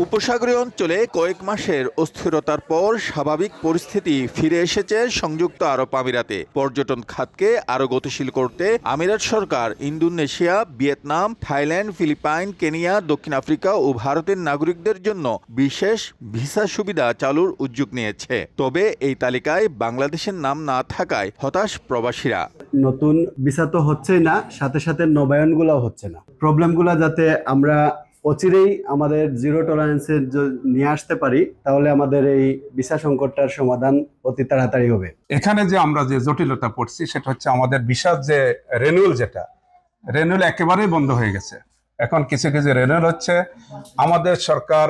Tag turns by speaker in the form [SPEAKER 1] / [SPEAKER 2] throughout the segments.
[SPEAKER 1] উপসাগরীয় অঞ্চলে কয়েক মাসের অস্থিরতার পর স্বাভাবিক পরিস্থিতি ফিরে এসেছে সংযুক্ত আরব আমিরাতে। পর্যটন খাতকে আরও গতিশীল করতে আমিরাত সরকার Indonesia, Vietnam, Thailand, Philippines, Kenya, দক্ষিণ আফ্রিকা ও ভারতের নাগরিকদের জন্য বিশেষ ভিসা সুবিধা চালুর উদ্যোগ নিয়েছে। তবে এই তালিকায় বাংলাদেশের নাম না থাকায় হতাশ প্রবাসীরা।
[SPEAKER 2] নতুন ভিসা তো হচ্ছেই না, সাথে সাথে নবায়নগুলো হচ্ছে না। প্রবলেমগুলো যাতে আমরা অচিরেই আমাদের জিরো টলারেন্সে নিয়ে আসতে পারি, তাহলে আমাদের এই ভিসা সংকটটার সমাধান অতি তাড়াতাড়ি হবে।
[SPEAKER 3] এখানে যে আমরা যে জটিলতা পড়ছি সেটা হচ্ছে আমাদের ভিসার যে রেনুয়াল একেবারেই বন্ধ হয়ে গেছে। এখন কিছু কিছু রেনুয়াল হচ্ছে। আমাদের সরকার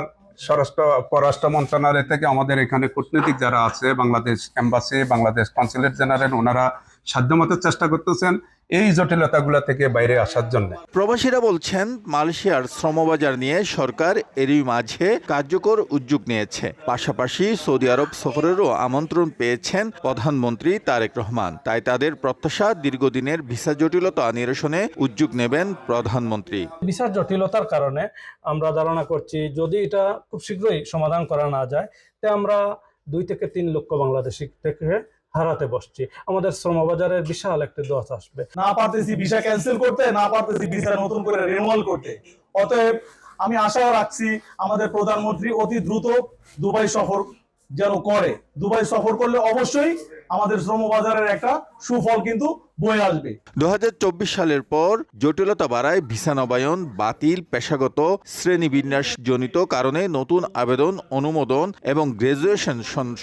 [SPEAKER 3] পররাষ্ট্র মন্ত্রণালয় থেকে আমাদের এখানে কূটনীতিক যারা আছে, Bangladesh embassy, Bangladesh consulate general, ওনারা সাধ্যমতো চেষ্টা করতেছেন এই জটিলতাগুলো থেকে বাইরে আসার জন্য।
[SPEAKER 1] প্রবাসীরা বলছেন, মালয়েশিয়ার শ্রমবাজার নিয়ে সরকার এরই মাঝে কার্যকর উদ্যোগ নিয়েছে। পাশাপাশি সৌদি আরব সফরেরও আমন্ত্রণ পেয়েছেন প্রধানমন্ত্রী তারেক রহমান। তাই তাদের প্রত্যাশা, দীর্ঘদিনের ভিসা জটিলতা নিরসনে উদ্যোগ নেবেন প্রধানমন্ত্রী।
[SPEAKER 4] ভিসার জটিলতার কারণে আমরা ধারণা করছি যদি এটা খুব শীঘ্রই সমাধান করা না যায়, তে আমরা 2 থেকে 3 লক্ষ বাংলাদেশি থেকে হারাতে বসছি। আমাদের শ্রমবাজারের বিশাল একটা দোষ আসবে।
[SPEAKER 5] না পারতেছি ভিসা ক্যান্সেল করতে, না পারতেছি ভিসা নতুন করে রিনিউয়াল করতে। অতএব আমি আশা রাখছি আমাদের প্রধানমন্ত্রী অতি দ্রুত দুবাই সফর যেন করে। দুবাই সফর করলে অবশ্যই আমাদের শ্রমবাজারের একটা সুফল কিন্তু বয়ে আসবে।
[SPEAKER 1] 2024 সালের পর জটিলতা বাড়ায় ভিসা নবায়ন, বাতিল, পেশাগত শ্রেণীবিন্যাস জনিত কারণে নতুন আবেদন, অনুমোদন এবং গ্রাজুয়েশন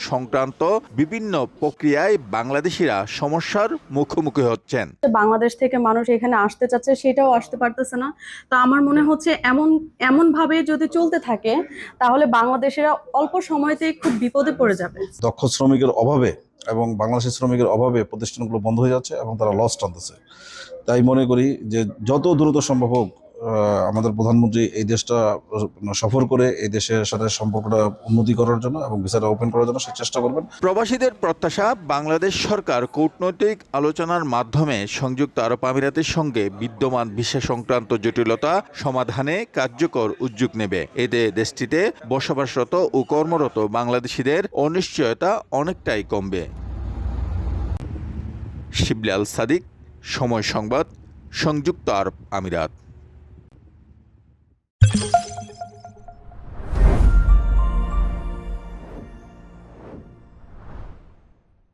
[SPEAKER 1] সংক্রান্ত বিভিন্ন প্রক্রিয়ায় বাংলাদেশিরা সমস্যার মুখোমুখি হচ্ছেন।
[SPEAKER 6] বাংলাদেশ থেকে মানুষ এখানে আসতে চাচ্ছে, সেটাও আসতে পারতেছে না। তো আমার মনে হচ্ছে এমন ভাবে যদি চলতে থাকে, তাহলে বাংলাদেশিরা অল্প সময়তেই খুব বিপদে পড়ে যাবে।
[SPEAKER 7] দক্ষ শ্রমিকের অভাবে এবং বাংলাদেশের শ্রমিকের অভাবে প্রতিষ্ঠানগুলো বন্ধ হয়ে যাচ্ছে এবং তারা লস টানতেছে। তাই মনে করি যে যত দ্রুত সম্ভব হোক আমাদের প্রধানমন্ত্রী এই দেশটা সফর করে এই দেশের সাথে সম্পর্কটা উন্নতি করার জন্য এবং ভিসাটা ওপেন করার জন্য সে চেষ্টা করবেন।
[SPEAKER 1] প্রবাসীদের প্রত্যাশা, বাংলাদেশ সরকার কূটনৈতিক আলোচনার মাধ্যমে সংযুক্ত আরব আমিরাতের সঙ্গে বিদ্যমান ভিসা সংক্রান্ত জটিলতা সমাধানে কার্যকর উদ্যোগ নেবে। এতে দেশটিতে বসবাসরত ও কর্মরত বাংলাদেশিদের অনিশ্চয়তা অনেকটাই কমবে। শিবলি আল সাদিক, সময় সংবাদ, সংযুক্ত আরব আমিরাত।